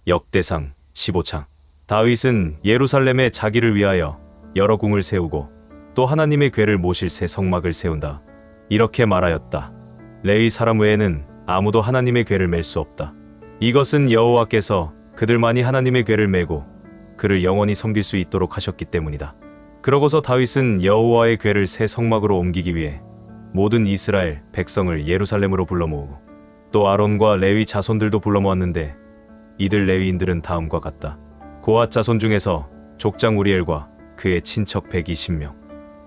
역대상 15장. 다윗은 예루살렘에 자기를 위하여 여러 궁을 세우고 또 하나님의 궤를 모실 새 성막을 세운다. 이렇게 말하였다. 레위 사람 외에는 아무도 하나님의 궤를 맬 수 없다. 이것은 여호와께서 그들만이 하나님의 궤를 메고 그를 영원히 섬길 수 있도록 하셨기 때문이다. 그러고서 다윗은 여호와의 궤를 새 성막으로 옮기기 위해 모든 이스라엘 백성을 예루살렘으로 불러 모으고 또 아론과 레위 자손들도 불러 모았는데 이들 레위인들은 다음과 같다. 고앗 자손 중에서 족장 우리엘과 그의 친척 120명,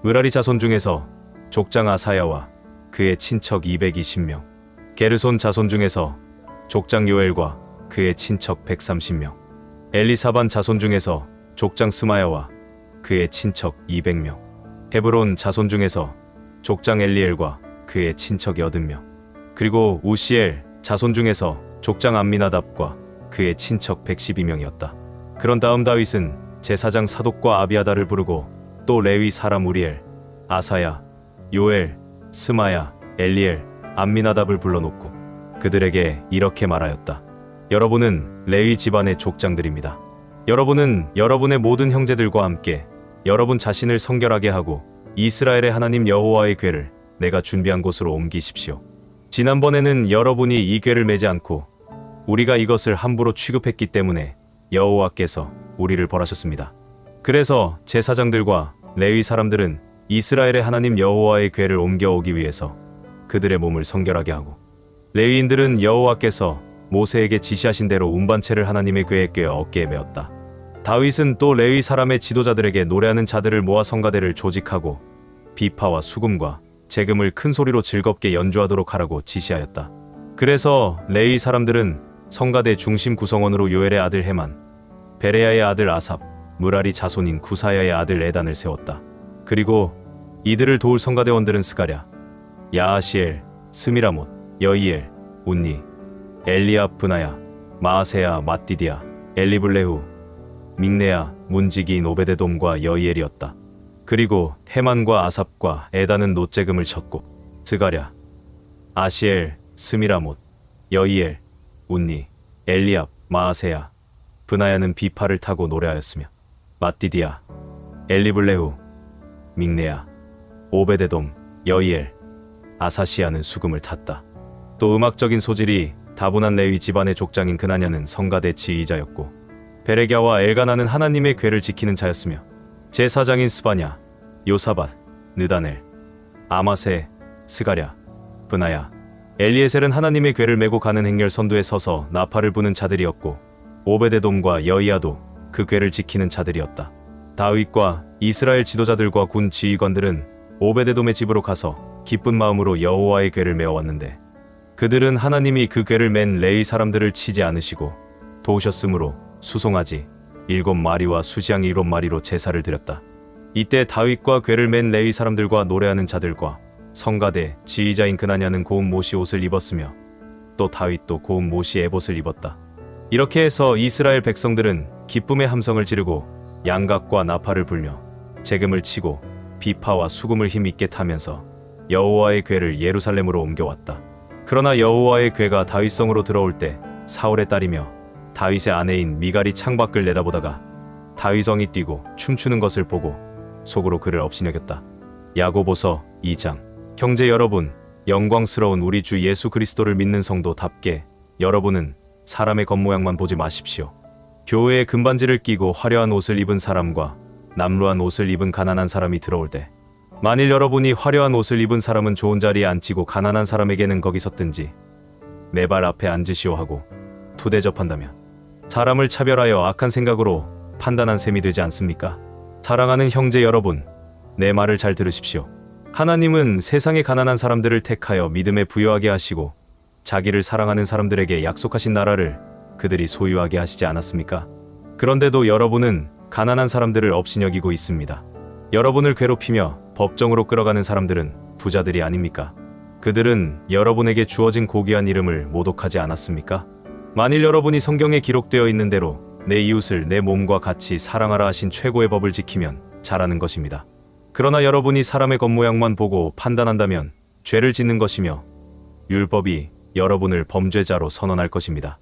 으라리 자손 중에서 족장 아사야와 그의 친척 220명, 게르손 자손 중에서 족장 요엘과 그의 친척 130명, 엘리사반 자손 중에서 족장 스마야와 그의 친척 200명, 헤브론 자손 중에서 족장 엘리엘과 그의 친척 80명, 그리고 우시엘 자손 중에서 족장 암미나답과 그의 친척 112명이었다. 그런 다음 다윗은 제사장 사독과 아비아다를 부르고 또 레위 사람 우리엘, 아사야, 요엘, 스마야, 엘리엘, 암미나답을 불러놓고 그들에게 이렇게 말하였다. 여러분은 레위 집안의 족장들입니다. 여러분은 여러분의 모든 형제들과 함께 여러분 자신을 성결하게 하고 이스라엘의 하나님 여호와의 궤를 내가 준비한 곳으로 옮기십시오. 지난번에는 여러분이 이 궤를 메지 않고 우리가 이것을 함부로 취급했기 때문에 여호와께서 우리를 벌하셨습니다. 그래서 제사장들과 레위 사람들은 이스라엘의 하나님 여호와의 궤를 옮겨오기 위해서 그들의 몸을 성결하게 하고 레위인들은 여호와께서 모세에게 지시하신 대로 운반체를 하나님의 궤에 꿰어 어깨에 메었다. 다윗은 또 레위 사람의 지도자들에게 노래하는 자들을 모아 성가대를 조직하고 비파와 수금과 재금을 큰 소리로 즐겁게 연주하도록 하라고 지시하였다. 그래서 레위 사람들은 성가대 중심 구성원으로 요엘의 아들 헤만, 베레야의 아들 아삽, 무라리 자손인 구사야의 아들 에단을 세웠다. 그리고 이들을 도울 성가대원들은 스가랴, 야하시엘, 스미라못, 여이엘, 운니, 엘리압, 브나야, 마아세야, mat디디야, 엘리블레후, 믹네야, 문지기인 오베데돔과 여이엘이었다. 그리고 헤만과 아삽과 에단은 노재금을 쳤고 스가랴, 아시엘, 스미라못, 여이엘, 운니, 엘리압, 마아세야, 브나야는 비파를 타고 노래하였으며 mat디디야, 엘리블레후, 믹네야, 오베데돔, 여이엘, 아사시아는 수금을 탔다. 또 음악적인 소질이 다분한 레위 집안의 족장인 그나냐는 성가대 지휘자였고 베레갸와 엘가나는 하나님의 궤를 지키는 자였으며 제사장인 스바냐, 요사밧, 느다넬, 아마세, 스가랴, 브나야, 엘리에셀은 하나님의 궤를 메고 가는 행렬 선두에 서서 나팔을 부는 자들이었고 오베데돔과 여이야도 그 궤를 지키는 자들이었다. 다윗과 이스라엘 지도자들과 군 지휘관들은 오베데돔의 집으로 가서 기쁜 마음으로 여호와의 궤를 메어왔는데 그들은 하나님이 그 궤를 맨 레위 사람들을 치지 않으시고 도우셨으므로 수송아지 7마리와 수지양 7마리로 제사를 드렸다. 이때 다윗과 궤를 맨 레위 사람들과 노래하는 자들과 성가대 지휘자인 그나냐는 고운 모시 옷을 입었으며 또 다윗도 고운 모시 에봇을 입었다. 이렇게 해서 이스라엘 백성들은 기쁨의 함성을 지르고 양각과 나팔을 불며 재금을 치고 비파와 수금을 힘있게 타면서 여호와의 궤를 예루살렘으로 옮겨왔다. 그러나 여호와의 궤가 다윗성으로 들어올 때 사울의 딸이며 다윗의 아내인 미갈이 창밖을 내다보다가 다윗 왕이 뛰고 춤추는 것을 보고 속으로 그를 업신여겼다. 야고보서 2장. 형제 여러분, 영광스러운 우리 주 예수 그리스도를 믿는 성도답게 여러분은 사람의 겉모양만 보지 마십시오. 교회에 금반지를 끼고 화려한 옷을 입은 사람과 남루한 옷을 입은 가난한 사람이 들어올 때 만일 여러분이 화려한 옷을 입은 사람은 좋은 자리에 앉히고 가난한 사람에게는 거기 섰든지 내 발 앞에 앉으시오 하고 투대접한다면 사람을 차별하여 악한 생각으로 판단한 셈이 되지 않습니까? 사랑하는 형제 여러분, 내 말을 잘 들으십시오. 하나님은 세상의 가난한 사람들을 택하여 믿음에 부여하게 하시고 자기를 사랑하는 사람들에게 약속하신 나라를 그들이 소유하게 하시지 않았습니까? 그런데도 여러분은 가난한 사람들을 업신여기고 있습니다. 여러분을 괴롭히며 법정으로 끌어가는 사람들은 부자들이 아닙니까? 그들은 여러분에게 주어진 고귀한 이름을 모독하지 않았습니까? 만일 여러분이 성경에 기록되어 있는 대로 내 이웃을 내 몸과 같이 사랑하라 하신 최고의 법을 지키면 잘하는 것입니다. 그러나 여러분이 사람의 겉모양만 보고 판단한다면 죄를 짓는 것이며 율법이 여러분을 범죄자로 선언할 것입니다.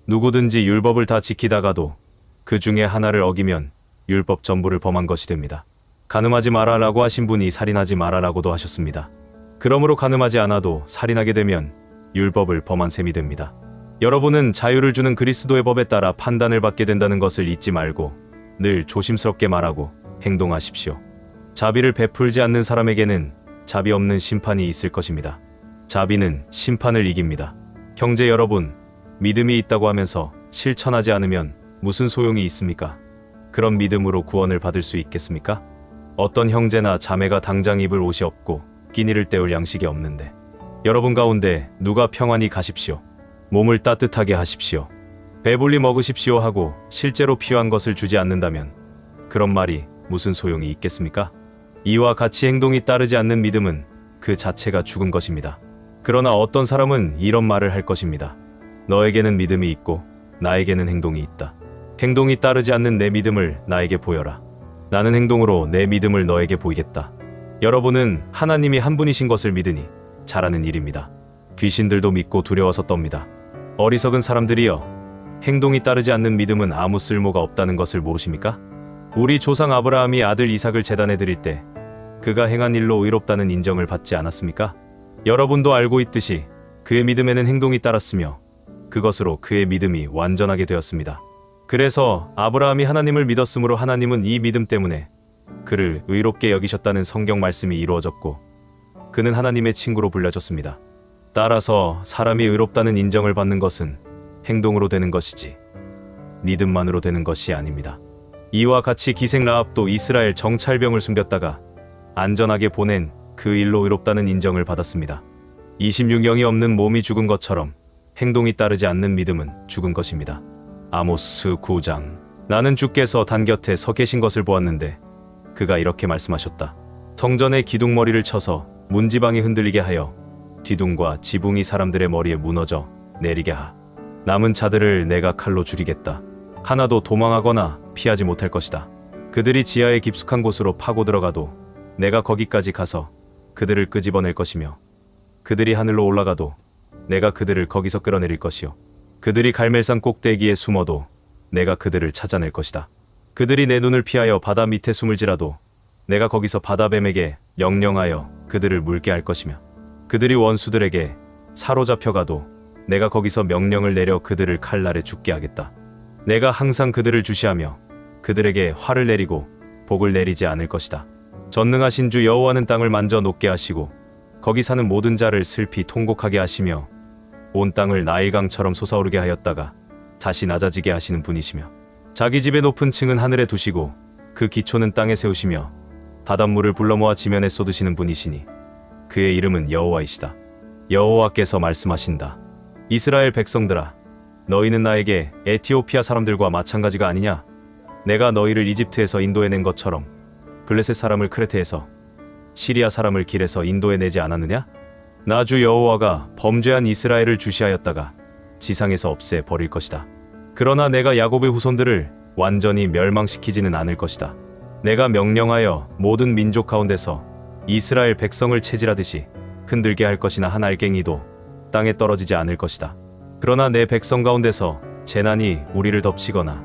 누구든지 율법을 다 지키다가도 그 중에 하나를 어기면 율법 전부를 범한 것이 됩니다. 간음하지 마라라고 하신 분이 살인하지 마라라고도 하셨습니다. 그러므로 간음하지 않아도 살인하게 되면 율법을 범한 셈이 됩니다. 여러분은 자유를 주는 그리스도의 법에 따라 판단을 받게 된다는 것을 잊지 말고 늘 조심스럽게 말하고 행동하십시오. 자비를 베풀지 않는 사람에게는 자비 없는 심판이 있을 것입니다. 자비는 심판을 이깁니다. 형제 여러분, 믿음이 있다고 하면서 실천하지 않으면 무슨 소용이 있습니까? 그런 믿음으로 구원을 받을 수 있겠습니까? 어떤 형제나 자매가 당장 입을 옷이 없고 끼니를 때울 양식이 없는데 여러분 가운데 누가 평안히 가십시오. 몸을 따뜻하게 하십시오. 배불리 먹으십시오 하고 실제로 필요한 것을 주지 않는다면 그런 말이 무슨 소용이 있겠습니까? 이와 같이 행동이 따르지 않는 믿음은 그 자체가 죽은 것입니다. 그러나 어떤 사람은 이런 말을 할 것입니다. 너에게는 믿음이 있고 나에게는 행동이 있다. 행동이 따르지 않는 내 믿음을 나에게 보여라. 나는 행동으로 내 믿음을 너에게 보이겠다. 여러분은 하나님이 한 분이신 것을 믿으니 잘하는 일입니다. 귀신들도 믿고 두려워서 떱니다. 어리석은 사람들이여, 행동이 따르지 않는 믿음은 아무 쓸모가 없다는 것을 모르십니까? 우리 조상 아브라함이 아들 이삭을 제단에 드릴 때 그가 행한 일로 의롭다는 인정을 받지 않았습니까? 여러분도 알고 있듯이 그의 믿음에는 행동이 따랐으며 그것으로 그의 믿음이 완전하게 되었습니다. 그래서 아브라함이 하나님을 믿었으므로 하나님은 이 믿음 때문에 그를 의롭게 여기셨다는 성경 말씀이 이루어졌고 그는 하나님의 친구로 불려졌습니다. 따라서 사람이 의롭다는 인정을 받는 것은 행동으로 되는 것이지 믿음만으로 되는 것이 아닙니다. 이와 같이 기생 라합도 이스라엘 정찰병을 숨겼다가 안전하게 보낸 그 일로 의롭다는 인정을 받았습니다. 26영이 없는 몸이 죽은 것처럼 행동이 따르지 않는 믿음은 죽은 것입니다. 아모스 9장. 나는 주께서 단 곁에 서 계신 것을 보았는데 그가 이렇게 말씀하셨다. 성전에 기둥머리를 쳐서 문지방이 흔들리게 하여 기둥과 지붕이 사람들의 머리에 무너져 내리게 하. 남은 자들을 내가 칼로 죽이겠다. 하나도 도망하거나 피하지 못할 것이다. 그들이 지하의 깊숙한 곳으로 파고 들어가도 내가 거기까지 가서 그들을 끄집어낼 것이며 그들이 하늘로 올라가도 내가 그들을 거기서 끌어내릴 것이요. 그들이 갈멜산 꼭대기에 숨어도 내가 그들을 찾아낼 것이다. 그들이 내 눈을 피하여 바다 밑에 숨을지라도 내가 거기서 바다뱀에게 명령하여 그들을 물게 할 것이며 그들이 원수들에게 사로잡혀가도 내가 거기서 명령을 내려 그들을 칼날에 죽게 하겠다. 내가 항상 그들을 주시하며 그들에게 화를 내리고 복을 내리지 않을 것이다. 전능하신 주 여호와는 땅을 만져 녹게 하시고 거기 사는 모든 자를 슬피 통곡하게 하시며 온 땅을 나일강처럼 솟아오르게 하였다가 다시 낮아지게 하시는 분이시며 자기 집의 높은 층은 하늘에 두시고 그 기초는 땅에 세우시며 바닷물을 불러 모아 지면에 쏟으시는 분이시니 그의 이름은 여호와이시다. 여호와께서 말씀하신다. 이스라엘 백성들아, 너희는 나에게 에티오피아 사람들과 마찬가지가 아니냐? 내가 너희를 이집트에서 인도해낸 것처럼 블레셋 사람을 크레테에서 시리아 사람을 길에서 인도해내지 않았느냐? 나 주 여호와가 범죄한 이스라엘을 주시하였다가 지상에서 없애 버릴 것이다. 그러나 내가 야곱의 후손들을 완전히 멸망시키지는 않을 것이다. 내가 명령하여 모든 민족 가운데서 이스라엘 백성을 체질하듯이 흔들게 할 것이나 한 알갱이도 땅에 떨어지지 않을 것이다. 그러나 내 백성 가운데서 재난이 우리를 덮치거나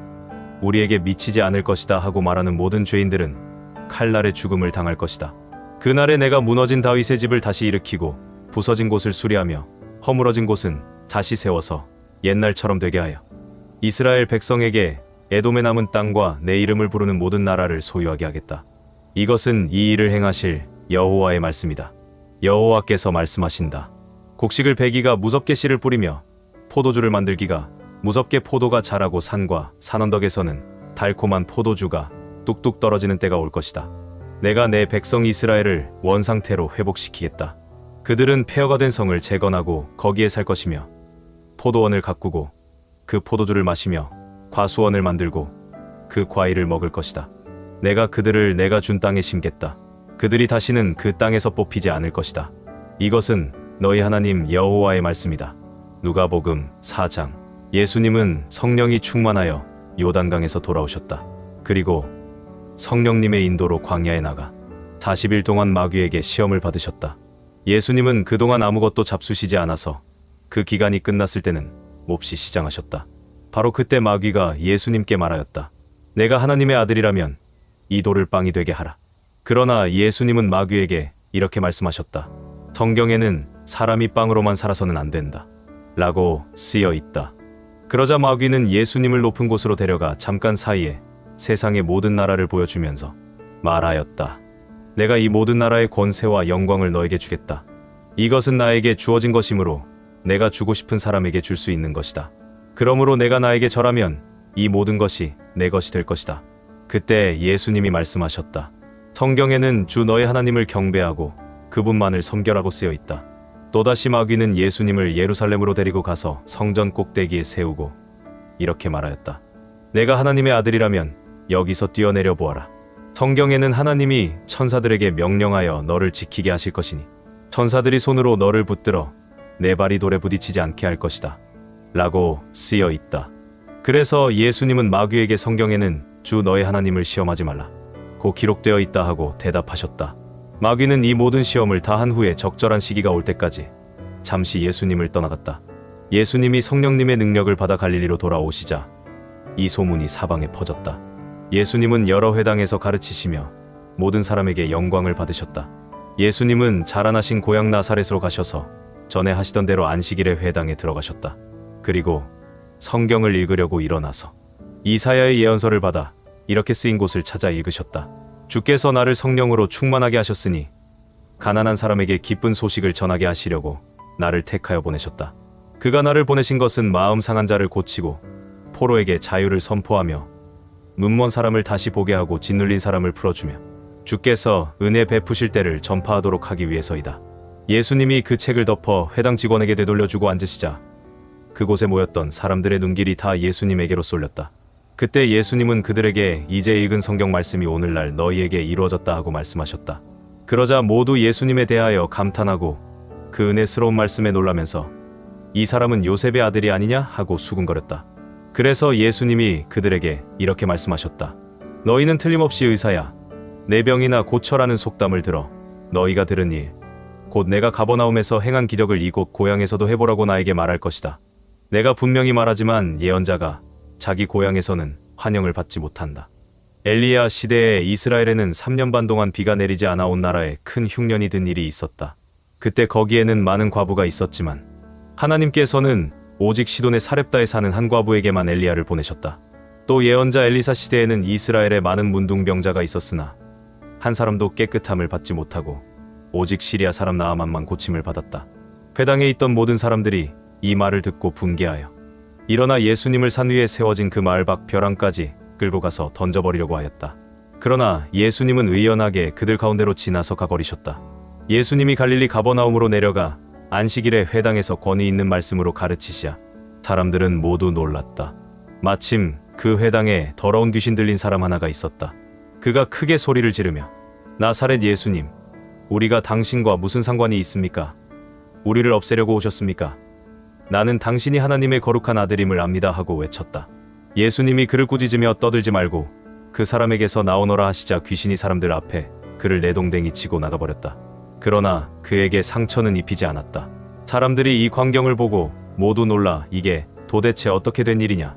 우리에게 미치지 않을 것이다 하고 말하는 모든 죄인들은 칼날의 죽음을 당할 것이다. 그날에 내가 무너진 다윗의 집을 다시 일으키고 부서진 곳을 수리하며 허물어진 곳은 다시 세워서 옛날처럼 되게 하여 이스라엘 백성에게 에돔에 남은 땅과 내 이름을 부르는 모든 나라를 소유하게 하겠다. 이것은 이 일을 행하실 여호와의 말씀이다. 여호와께서 말씀하신다. 곡식을 베기가 무섭게 씨를 뿌리며 포도주를 만들기가 무섭게 포도가 자라고 산과 산 언덕에서는 달콤한 포도주가 뚝뚝 떨어지는 때가 올 것이다. 내가 내 백성 이스라엘을 원상태로 회복시키겠다. 그들은 폐허가 된 성을 재건하고 거기에 살 것이며 포도원을 가꾸고 그 포도주를 마시며 과수원을 만들고 그 과일을 먹을 것이다. 내가 그들을 내가 준 땅에 심겠다. 그들이 다시는 그 땅에서 뽑히지 않을 것이다. 이것은 너희 하나님 여호와의 말씀이다. 누가복음 4장. 예수님은 성령이 충만하여 요단강에서 돌아오셨다. 그리고 성령님의 인도로 광야에 나가 40일 동안 마귀에게 시험을 받으셨다. 예수님은 그동안 아무것도 잡수시지 않아서 그 기간이 끝났을 때는 몹시 시장하셨다. 바로 그때 마귀가 예수님께 말하였다. 내가 하나님의 아들이라면 이 돌을 빵이 되게 하라. 그러나 예수님은 마귀에게 이렇게 말씀하셨다. 성경에는 사람이 빵으로만 살아서는 안 된다. 라고 쓰여 있다. 그러자 마귀는 예수님을 높은 곳으로 데려가 잠깐 사이에 세상의 모든 나라를 보여주면서 말하였다. 내가 이 모든 나라의 권세와 영광을 너에게 주겠다. 이것은 나에게 주어진 것이므로 내가 주고 싶은 사람에게 줄 수 있는 것이다. 그러므로 내가 나에게 절하면 이 모든 것이 내 것이 될 것이다. 그때 예수님이 말씀하셨다. 성경에는 주 너의 하나님을 경배하고 그분만을 섬겨라고 쓰여 있다. 또다시 마귀는 예수님을 예루살렘으로 데리고 가서 성전 꼭대기에 세우고 이렇게 말하였다. 내가 하나님의 아들이라면 여기서 뛰어내려 보아라. 성경에는 하나님이 천사들에게 명령하여 너를 지키게 하실 것이니 천사들이 손으로 너를 붙들어 내 발이 돌에 부딪히지 않게 할 것이다. 라고 쓰여 있다. 그래서 예수님은 마귀에게 성경에는 주 너의 하나님을 시험하지 말라. 고 기록되어 있다 하고 대답하셨다. 마귀는 이 모든 시험을 다 한 후에 적절한 시기가 올 때까지 잠시 예수님을 떠나갔다. 예수님이 성령님의 능력을 받아 갈릴리로 돌아오시자 이 소문이 사방에 퍼졌다. 예수님은 여러 회당에서 가르치시며 모든 사람에게 영광을 받으셨다. 예수님은 자라나신 고향 나사렛으로 가셔서 전에 하시던 대로 안식일에 회당에 들어가셨다. 그리고 성경을 읽으려고 일어나서 이사야의 예언서를 받아 이렇게 쓰인 곳을 찾아 읽으셨다. 주께서 나를 성령으로 충만하게 하셨으니 가난한 사람에게 기쁜 소식을 전하게 하시려고 나를 택하여 보내셨다. 그가 나를 보내신 것은 마음 상한 자를 고치고 포로에게 자유를 선포하며 눈먼 사람을 다시 보게 하고 짓눌린 사람을 풀어주며 주께서 은혜 베푸실 때를 전파하도록 하기 위해서이다. 예수님이 그 책을 덮어 회당 직원에게 되돌려주고 앉으시자 그곳에 모였던 사람들의 눈길이 다 예수님에게로 쏠렸다. 그때 예수님은 그들에게 이제 읽은 성경 말씀이 오늘날 너희에게 이루어졌다 하고 말씀하셨다. 그러자 모두 예수님에 대하여 감탄하고 그 은혜스러운 말씀에 놀라면서 이 사람은 요셉의 아들이 아니냐 하고 수군거렸다. 그래서 예수님이 그들에게 이렇게 말씀하셨다. 너희는 틀림없이 의사야. 내 병이나 고쳐라는 속담을 들어 너희가 들은 일 곧 내가 가버나움에서 행한 기적을 이곳 고향에서도 해보라고 나에게 말할 것이다. 내가 분명히 말하지만 예언자가 자기 고향에서는 환영을 받지 못한다. 엘리야 시대에 이스라엘에는 3년 반 동안 비가 내리지 않아 온 나라에 큰 흉년이 든 일이 있었다. 그때 거기에는 많은 과부가 있었지만 하나님께서는 오직 시돈의 사렙다에 사는 한 과부에게만 엘리야를 보내셨다. 또 예언자 엘리사 시대에는 이스라엘에 많은 문둥병자가 있었으나 한 사람도 깨끗함을 받지 못하고 오직 시리아 사람 나아만만 고침을 받았다. 회당에 있던 모든 사람들이 이 말을 듣고 분개하여 일어나 예수님을 산 위에 세워진 그 마을 밖 벼랑까지 끌고 가서 던져버리려고 하였다. 그러나 예수님은 의연하게 그들 가운데로 지나서 가버리셨다. 예수님이 갈릴리 가버나움으로 내려가 안식일에 회당에서 권위 있는 말씀으로 가르치시자 사람들은 모두 놀랐다. 마침 그 회당에 더러운 귀신 들린 사람 하나가 있었다. 그가 크게 소리를 지르며 나사렛 예수님, 우리가 당신과 무슨 상관이 있습니까? 우리를 없애려고 오셨습니까? 나는 당신이 하나님의 거룩한 아들임을 압니다 하고 외쳤다. 예수님이 그를 꾸짖으며 떠들지 말고 그 사람에게서 나오너라 하시자 귀신이 사람들 앞에 그를 내동댕이 치고 나가버렸다. 그러나 그에게 상처는 입히지 않았다. 사람들이 이 광경을 보고 모두 놀라 이게 도대체 어떻게 된 일이냐?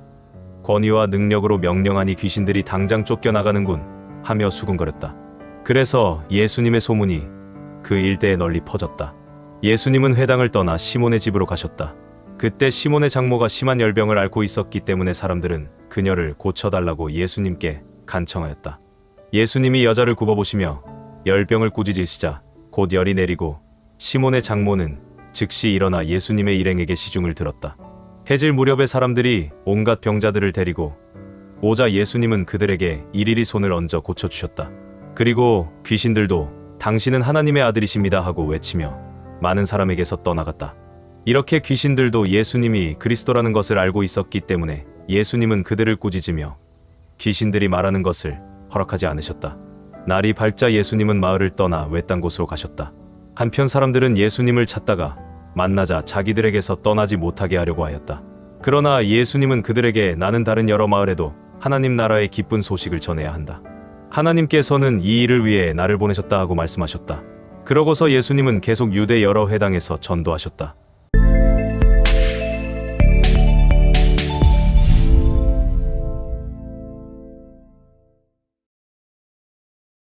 권위와 능력으로 명령하니 귀신들이 당장 쫓겨나가는군 하며 수군거렸다. 그래서 예수님의 소문이 그 일대에 널리 퍼졌다. 예수님은 회당을 떠나 시몬의 집으로 가셨다. 그때 시몬의 장모가 심한 열병을 앓고 있었기 때문에 사람들은 그녀를 고쳐달라고 예수님께 간청하였다. 예수님이 여자를 굽어보시며 열병을 꾸짖으시자 곧 열이 내리고 시몬의 장모는 즉시 일어나 예수님의 일행에게 시중을 들었다. 해질 무렵에 사람들이 온갖 병자들을 데리고 오자 예수님은 그들에게 일일이 손을 얹어 고쳐주셨다. 그리고 귀신들도 당신은 하나님의 아들이십니다 하고 외치며 많은 사람에게서 떠나갔다. 이렇게 귀신들도 예수님이 그리스도라는 것을 알고 있었기 때문에 예수님은 그들을 꾸짖으며 귀신들이 말하는 것을 허락하지 않으셨다. 날이 밝자 예수님은 마을을 떠나 외딴 곳으로 가셨다. 한편 사람들은 예수님을 찾다가 만나자 자기들에게서 떠나지 못하게 하려고 하였다. 그러나 예수님은 그들에게 나는 다른 여러 마을에도 하나님 나라의 기쁜 소식을 전해야 한다. 하나님께서는 이 일을 위해 나를 보내셨다 하고 말씀하셨다. 그러고서 예수님은 계속 유대 여러 회당에서 전도하셨다.